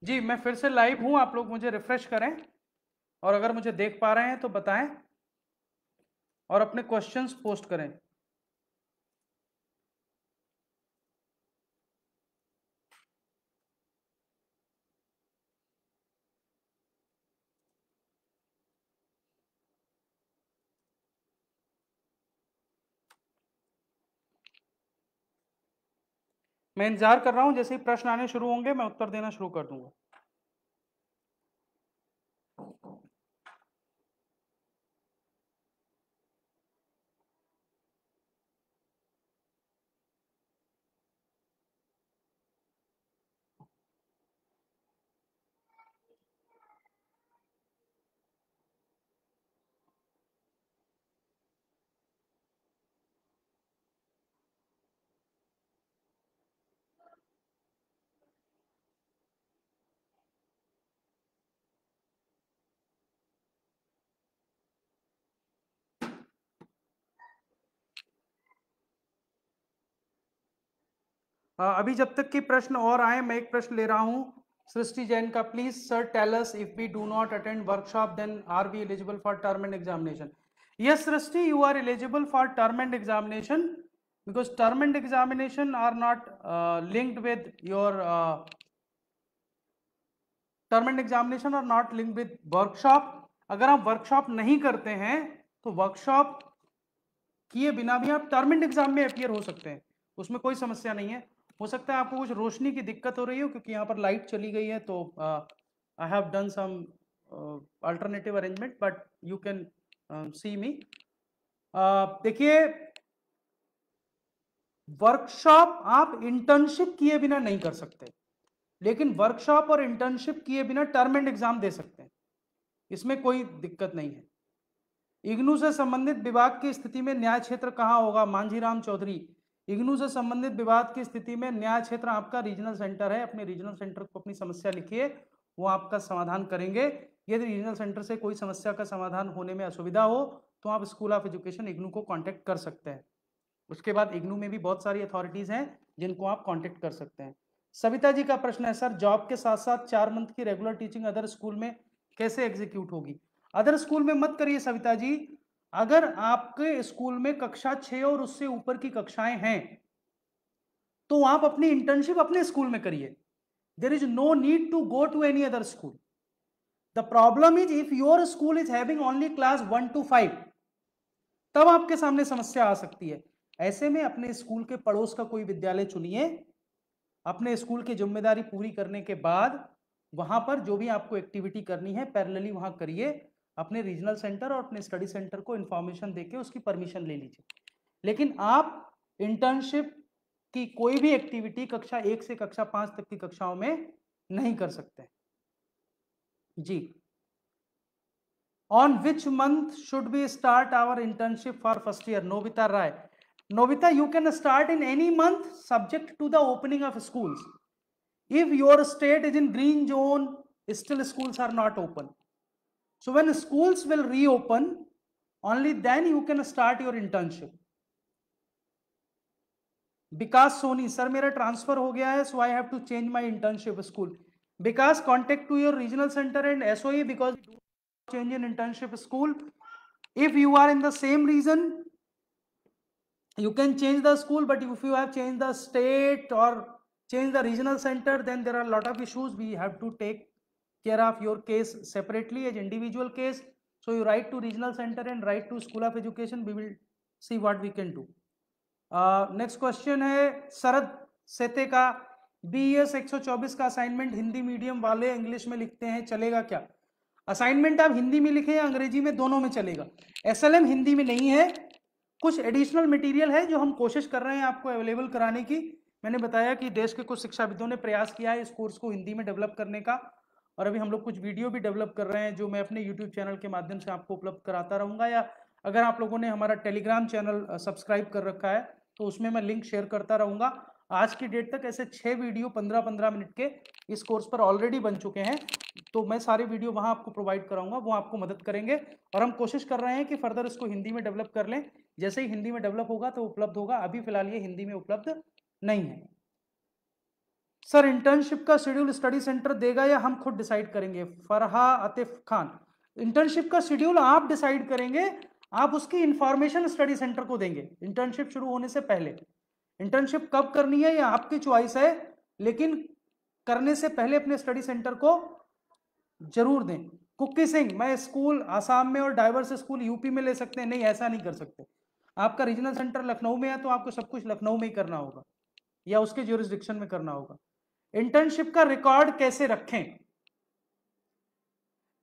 जी मैं फिर से लाइव हूं, आप लोग मुझे रिफ्रेश करें और अगर मुझे देख पा रहे हैं तो बताएं और अपने क्वेश्चंस पोस्ट करें। मैं इंतजार कर रहा हूं, जैसे ही प्रश्न आने शुरू होंगे मैं उत्तर देना शुरू कर दूंगा। अभी जब तक कि प्रश्न और आए, मैं एक प्रश्न ले रहा हूं सृष्टि जैन का। Please sir tell us, if we do not attend workshop then are we eligible for term end examination? Yes Srishti, you are eligible for term and examination because term and examination are not linked with your term end examination और not link with workshop. अगर आप workshop नहीं करते हैं तो workshop किए बिना भी आप टर्म एंड एग्जाम में अपियर हो सकते हैं, उसमें कोई समस्या नहीं है। हो सकता है आपको कुछ रोशनी की दिक्कत हो रही हो क्योंकि यहाँ पर लाइट चली गई है, तो I have done some alternative arrangement but you can see me. देखिए, वर्कशॉप आप इंटर्नशिप किए बिना नहीं कर सकते, लेकिन वर्कशॉप और इंटर्नशिप किए बिना टर्म एंड एग्जाम दे सकते हैं, इसमें कोई दिक्कत नहीं है। इग्नू से संबंधित विवाद की स्थिति में न्याय क्षेत्र कहां होगा? मांझीराम चौधरी, इग्नू से संबंधित विवाद की स्थिति में न्याय क्षेत्र आपका रीजनल सेंटर है। अपने रीजनल सेंटर को अपनी समस्या लिखिए, वो आपका समाधान करेंगे। यदि रीजनल सेंटर से कोई समस्या का समाधान होने में असुविधा हो तो आप स्कूल ऑफ एजुकेशन इग्नू को कांटेक्ट कर सकते हैं। उसके बाद इग्नू में भी बहुत सारी अथॉरिटीज हैं जिनको आप कांटेक्ट कर सकते हैं। सविता जी का प्रश्न है, सर जॉब के साथ साथ 4 मंथ की रेगुलर टीचिंग अदर स्कूल में कैसे एग्जीक्यूट होगी? अदर स्कूल में मत करिए सविता जी। अगर आपके स्कूल में कक्षा 6 और उससे ऊपर की कक्षाएं हैं तो आप अपनी इंटर्नशिप अपने स्कूल में करिए। There is no need to go to any other school. The problem is if your school is having only class 1 to 5, तब आपके सामने समस्या आ सकती है। ऐसे में अपने स्कूल के पड़ोस का कोई विद्यालय चुनिए, अपने स्कूल की जिम्मेदारी पूरी करने के बाद वहां पर जो भी आपको एक्टिविटी करनी है पैरेलली वहां करिए। अपने रीजनल सेंटर और अपने स्टडी सेंटर को इंफॉर्मेशन देके उसकी परमिशन ले लीजिए, लेकिन आप इंटर्नशिप की कोई भी एक्टिविटी कक्षा 1 से कक्षा 5 तक की कक्षाओं में नहीं कर सकते जी। On which month should we start our internship for first year? Nobita Rai. Nobita, you can start in any month subject to the opening of schools. If your state is in green zone, still schools are not open. So when schools will reopen, only then you can start your internship. Vikas Soni, sir मेरा transfer हो गया है, so I have to change my internship school. Vikas, contact to your regional centre and SOE because change in internship school. If you are in the same region, you can change the school, but if you have changed the state or change the regional center, then there are a lot of issues. We have to take care of your case separately as individual case. So you write to regional center and write to school of education. We will see what we can do. Next question है शरद सेते का, BES 124 का assignment Hindi medium वाले English में लिखते हैं, चलेगा क्या? असाइनमेंट आप हिंदी में लिखें या अंग्रेजी में, दोनों में चलेगा। SLM हिंदी में नहीं है, कुछ एडिशनल मटेरियल है जो हम कोशिश कर रहे हैं आपको अवेलेबल कराने की। मैंने बताया कि देश के कुछ शिक्षाविदों ने प्रयास किया है इस कोर्स को हिंदी में डेवलप करने का, और अभी हम लोग कुछ वीडियो भी डेवलप कर रहे हैं जो मैं अपने यूट्यूब चैनल के माध्यम से आपको उपलब्ध कराता रहूंगा, या अगर आप लोगों ने हमारा टेलीग्राम चैनल सब्सक्राइब कर रखा है तो उसमें मैं लिंक शेयर करता रहूंगा। आज की डेट तक ऐसे 6 वीडियो 15-15 मिनट के इस कोर्स पर ऑलरेडी बन चुके हैं, तो मैं सारे वीडियो वहां आपको प्रोवाइड कराऊंगा, वो आपको मदद करेंगे। और हम कोशिश कर रहे हैं कि फर्दर इसको हिंदी में डेवलप कर लें, जैसे ही हिंदी में डेवलप होगा तो उपलब्ध होगा। अभी फिलहाल ये हिंदी में उपलब्ध नहीं है। सर इंटर्नशिप का शेड्यूल स्टडी सेंटर देगा या हम खुद डिसाइड करेंगे? फरहा आतिफ खान, इंटर्नशिप का शेड्यूल आप डिसाइड करेंगे, आप उसकी इंफॉर्मेशन स्टडी सेंटर को देंगे इंटर्नशिप शुरू होने से पहले। इंटर्नशिप कब करनी है ये आपकी चॉइस है, लेकिन करने से पहले अपने स्टडी सेंटर को जरूर दें। कुकी सिंह, मैं स्कूल आसाम में और डाइवर्स स्कूल यूपी में ले सकते हैं? नहीं, ऐसा नहीं कर सकते। आपका रीजनल सेंटर लखनऊ में है तो आपको सब कुछ लखनऊ में ही करना होगा या उसके ज्यूरिसडिक्शन में करना होगा। इंटर्नशिप का रिकॉर्ड कैसे रखें?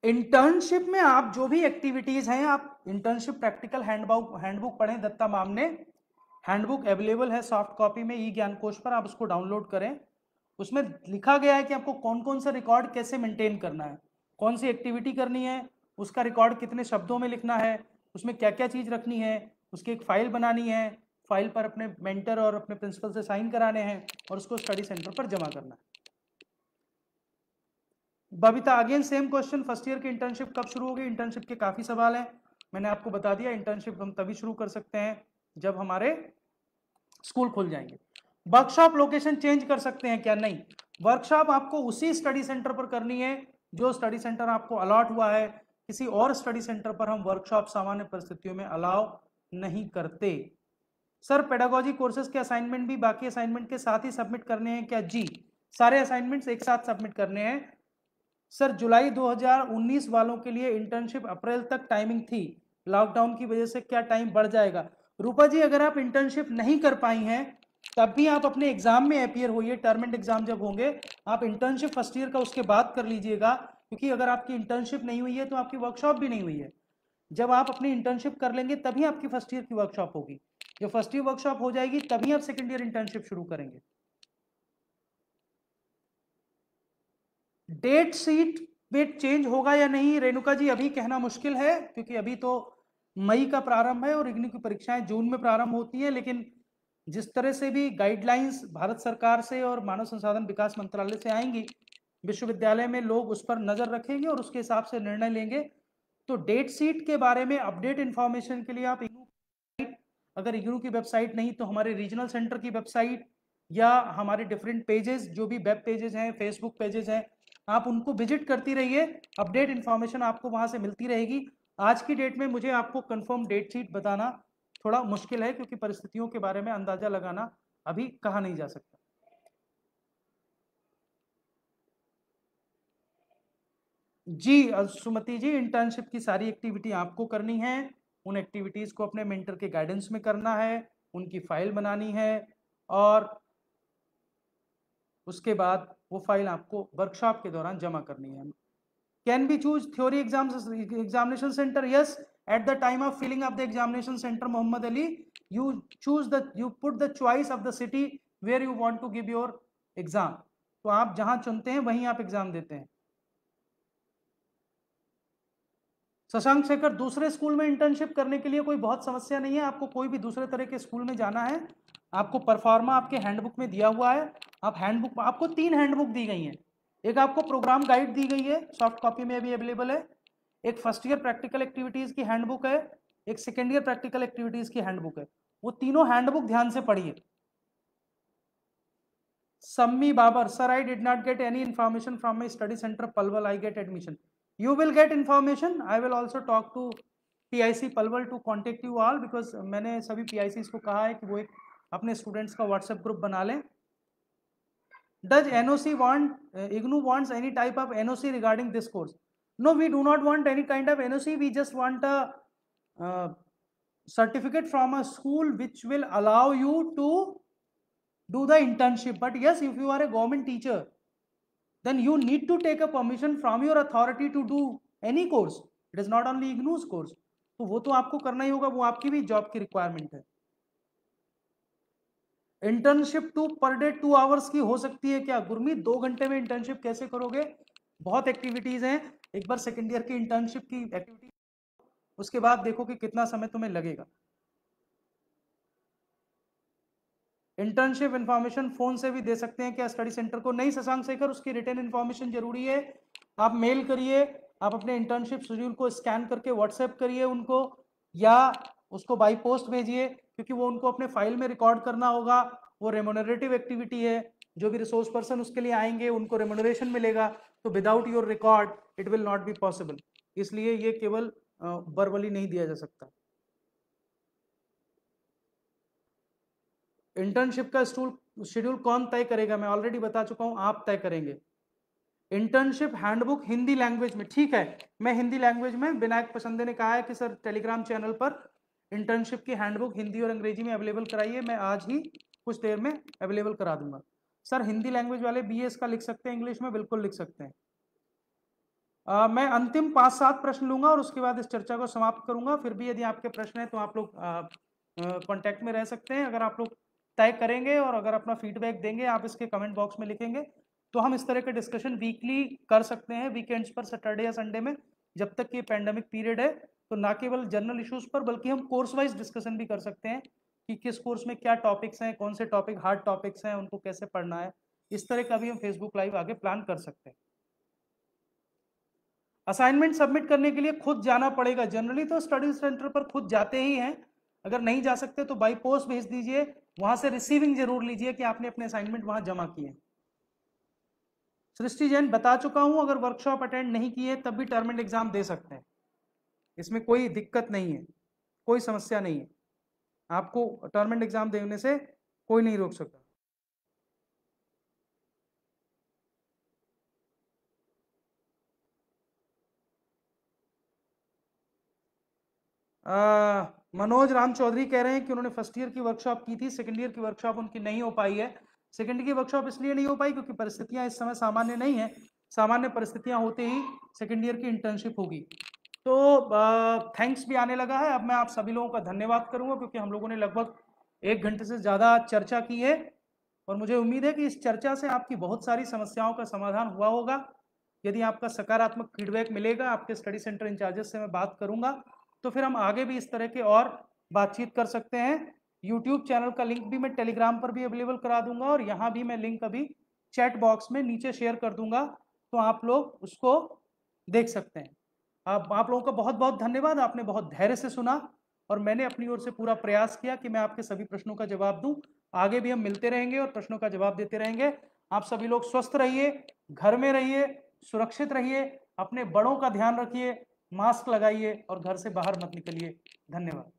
इंटर्नशिप में आप जो भी एक्टिविटीज हैं, आप इंटर्नशिप प्रैक्टिकल हैंडबुक पढ़ें, दत्ता मामने हैंडबुक अवेलेबल है सॉफ्ट कॉपी में ई ज्ञान कोश पर, आप उसको डाउनलोड करें। उसमें लिखा गया है कि आपको कौन कौन सा रिकॉर्ड कैसे मेंटेन करना है, कौन सी एक्टिविटी करनी है, उसका रिकॉर्ड कितने शब्दों में लिखना है, उसमें क्या क्या चीज रखनी है, उसकी एक फाइल बनानी है, फाइल पर अपने मेंटर और अपने प्रिंसिपल से साइन कराने हैं और उसको स्टडी सेंटर पर जमा करना है। Babita, again same question, first year की इंटर्नशिप कब शुरू होगी? इंटर्नशिप के काफी सवाल हैं, मैंने आपको बता दिया इंटर्नशिप हम तभी शुरू कर सकते हैं जब हमारे स्कूल खुल जाएंगे। वर्कशॉप लोकेशन चेंज कर सकते हैं क्या? नहीं, वर्कशॉप आपको उसी स्टडी सेंटर पर करनी है जो स्टडी सेंटर आपको अलॉट हुआ है। किसी और स्टडी सेंटर पर हम वर्कशॉप सामान्य परिस्थितियों में अलाउ नहीं करते। सर पेडागोजी कोर्सेज के असाइनमेंट भी बाकी असाइनमेंट के साथ ही सबमिट करने हैं क्या? जी, सारे असाइनमेंट्स एक साथ सबमिट करने हैं। सर जुलाई 2019 वालों के लिए इंटर्नशिप अप्रैल तक टाइमिंग थी, लॉकडाउन की वजह से क्या टाइम बढ़ जाएगा? रूपा जी, अगर आप इंटर्नशिप नहीं कर पाई हैं तब भी आप अपने एग्जाम में अपियर होइए, टर्म एंड एग्जाम जब होंगे आप इंटर्नशिप फर्स्ट ईयर का उसके बाद कर लीजिएगा, क्योंकि अगर आपकी इंटर्नशिप नहीं हुई है तो आपकी वर्कशॉप भी नहीं हुई है। जब आप अपनी इंटर्नशिप कर लेंगे तभी आपकी फर्स्ट ईयर की वर्कशॉप होगी, जब फर्स्ट ईयर वर्कशॉप हो जाएगी तभी आप सेकेंड ईयर इंटर्नशिप शुरू करेंगे। डेट शीट में चेंज होगा या नहीं रेणुका जी, अभी कहना मुश्किल है क्योंकि अभी तो मई का प्रारंभ है और इग्नू की परीक्षाएं जून में प्रारंभ होती है, लेकिन जिस तरह से भी गाइडलाइंस भारत सरकार से और मानव संसाधन विकास मंत्रालय से आएंगी, विश्वविद्यालय में लोग उस पर नजर रखेंगे और उसके हिसाब से निर्णय लेंगे। तो डेट शीट के बारे में अपडेट इंफॉर्मेशन के लिए आप इग्नू, अगर इग्नू की वेबसाइट नहीं तो हमारे रीजनल सेंटर की वेबसाइट या हमारे डिफरेंट पेजेस जो भी वेब पेजेस हैं, फेसबुक पेजेस हैं, आप उनको विजिट करती रहिए, अपडेट इंफॉर्मेशन आपको वहां से मिलती रहेगी। आज की डेट में मुझे आपको कंफर्म डेट शीट बताना थोड़ा मुश्किल है क्योंकि परिस्थितियों के बारे में अंदाजा लगाना अभी कहा नहीं जा सकता। जी सुमति जी, इंटर्नशिप की सारी एक्टिविटी आपको करनी है, उन एक्टिविटीज को अपने मेंटर के गाइडेंस में करना है, उनकी फाइल बनानी है और उसके बाद वो फाइल आपको वर्कशॉप के दौरान जमा करनी है। Can be choose theory examination centre? Yes, at the time of filling up the examination center, Muhammad Ali, you put the choice of the city where you want to give your exam. तो आप जहां चुनते हैं वहीं आप exam देते हैं। शशांक शेखर, दूसरे स्कूल में इंटर्नशिप करने के लिए कोई बहुत समस्या नहीं है, आपको कोई भी दूसरे तरह के स्कूल में जाना है, आपको परफॉर्मा आपके हैंडबुक में दिया हुआ है, आप हैंडबुक, आपको 3 हैंडबुक दी गई हैं, एक आपको प्रोग्राम गाइड दी गई है सॉफ्ट कॉपी में अभी अवेलेबल है, एक फर्स्ट ईयर प्रैक्टिकल एक्टिविटीज की हैंडबुक है, एक सेकेंड ईयर प्रैक्टिकल एक्टिविटीज की हैंडबुक है, वो तीनों हैंडबुक ध्यान से पढ़िए। Sammi Babar, sir I did not get any information from my study centre Palwal, I get admission. You will get information. I will also talk to PIC Palwal to contact you all because मैंने सभी PICs को कहा है कि वो एक अपने students का व्हाट्सएप ग्रुप बना लें। Does NOC want IGNOU wants any type of NOC regarding this course? No, we do not want any kind of NOC. We just want a certificate from a school which will allow you to do the internship. But yes, if you are a government teacher, then you need to take a permission from your authority to do any course. It is not only IGNOU's course. तो वो तो आपको करना ही होगा, वो आपकी भी job की रिक्वायरमेंट है। इंटर्नशिप पर डे 2 आवर्स की हो सकती है क्या? गुरमीत, 2 घंटे में इंटर्नशिप कैसे करोगे? बहुत एक्टिविटीज हैं, एक बार सेकेंड ईयर की इंटर्नशिप की एक्टिविटी, उसके बाद देखो कि कितना समय तुम्हें लगेगा। इंटर्नशिप इंफॉर्मेशन फोन से भी दे सकते हैं क्या स्टडी सेंटर को? नहीं शशांक शेखर, उसकी रिटर्न इंफॉर्मेशन जरूरी है, आप मेल करिए, आप अपने इंटर्नशिप शेड्यूल को स्कैन करके व्हाट्सएप करिए उनको या उसको बाई पोस्ट भेजिए, क्योंकि वो उनको अपने फाइल में रिकॉर्ड करना होगा, वो रेम्यूनरेटिव एक्टिविटी है, जो भी रिसोर्स पर्सन उसके लिए आएंगे उनको रेम्यूनरेशन मिलेगा, तो without your record it will not be possible. इसलिए ये केवल वर्बली नहीं दिया जा सकता। इंटर्नशिप का शेड्यूल कौन तय करेगा? मैं ऑलरेडी बता चुका हूं, आप तय करेंगे। इंटर्नशिप हैंडबुक हिंदी लैंग्वेज में, ठीक है, मैं हिंदी लैंग्वेज में, विनायक पसंदे ने कहा है कि सर टेलीग्राम चैनल पर इंटर्नशिप की हैंडबुक हिंदी और अंग्रेजी में अवेलेबल कराइए, मैं आज ही कुछ देर में अवेलेबल करा दूंगा। सर हिंदी लैंग्वेज वाले बीएस का लिख सकते हैं, इंग्लिश में बिल्कुल लिख सकते हैं। मैं अंतिम 5-7 प्रश्न लूंगा और उसके बाद इस चर्चा को समाप्त करूंगा। फिर भी यदि आपके प्रश्न है तो आप लोग कांटेक्ट में रह सकते हैं। अगर आप लोग तय करेंगे और अगर अपना फीडबैक देंगे, आप इसके कमेंट बॉक्स में लिखेंगे, तो हम इस तरह के डिस्कशन वीकली कर सकते हैं, वीकेंड्स पर, सैटरडे या संडे में, जब तक ये पैंडेमिक पीरियड है। तो ना केवल जनरल इश्यूज पर बल्कि हम कोर्स वाइज डिस्कशन भी कर सकते हैं कि किस कोर्स में क्या टॉपिक्स हैं, कौन से टॉपिक हार्ड टॉपिक्स हैं, उनको कैसे पढ़ना है। इस तरह का भी हम फेसबुक लाइव आगे प्लान कर सकते हैं। असाइनमेंट सबमिट करने के लिए खुद जाना पड़ेगा। जनरली तो स्टडी सेंटर पर खुद जाते ही हैं, अगर नहीं जा सकते तो बाई पोस्ट भेज दीजिए, वहां से रिसीविंग जरूर लीजिए कि आपने अपने असाइनमेंट वहां जमा किए। सृष्टि जैन, बता चुका हूं, अगर वर्कशॉप अटेंड नहीं किए तब भी टर्म एंड एग्जाम दे सकते हैं, इसमें कोई दिक्कत नहीं है, कोई समस्या नहीं है, आपको टर्म एंड एग्जाम देने से कोई नहीं रोक सकता। मनोज राम चौधरी कह रहे हैं कि उन्होंने फर्स्ट ईयर की वर्कशॉप की थी, सेकंड ईयर की वर्कशॉप उनकी नहीं हो पाई है। सेकंड ईयर की वर्कशॉप इसलिए नहीं हो पाई क्योंकि परिस्थितियां इस समय सामान्य नहीं है, सामान्य परिस्थितियां होते ही सेकंड ईयर की इंटर्नशिप होगी। तो थैंक्स भी आने लगा है। अब मैं आप सभी लोगों का धन्यवाद करूंगा क्योंकि हम लोगों ने लगभग 1 घंटे से ज़्यादा चर्चा की है और मुझे उम्मीद है कि इस चर्चा से आपकी बहुत सारी समस्याओं का समाधान हुआ होगा। यदि आपका सकारात्मक फीडबैक मिलेगा, आपके स्टडी सेंटर इंचार्जेस से मैं बात करूंगा, तो फिर हम आगे भी इस तरह के और बातचीत कर सकते हैं। यूट्यूब चैनल का लिंक भी मैं टेलीग्राम पर भी अवेलेबल करा दूंगा और यहाँ भी मैं लिंक अभी चैट बॉक्स में नीचे शेयर कर दूंगा, तो आप लोग उसको देख सकते हैं। आप लोगों का बहुत बहुत धन्यवाद, आपने बहुत धैर्य से सुना और मैंने अपनी ओर से पूरा प्रयास किया कि मैं आपके सभी प्रश्नों का जवाब दूं। आगे भी हम मिलते रहेंगे और प्रश्नों का जवाब देते रहेंगे। आप सभी लोग स्वस्थ रहिए, घर में रहिए, सुरक्षित रहिए, अपने बड़ों का ध्यान रखिए, मास्क लगाइए और घर से बाहर मत निकलिए। धन्यवाद।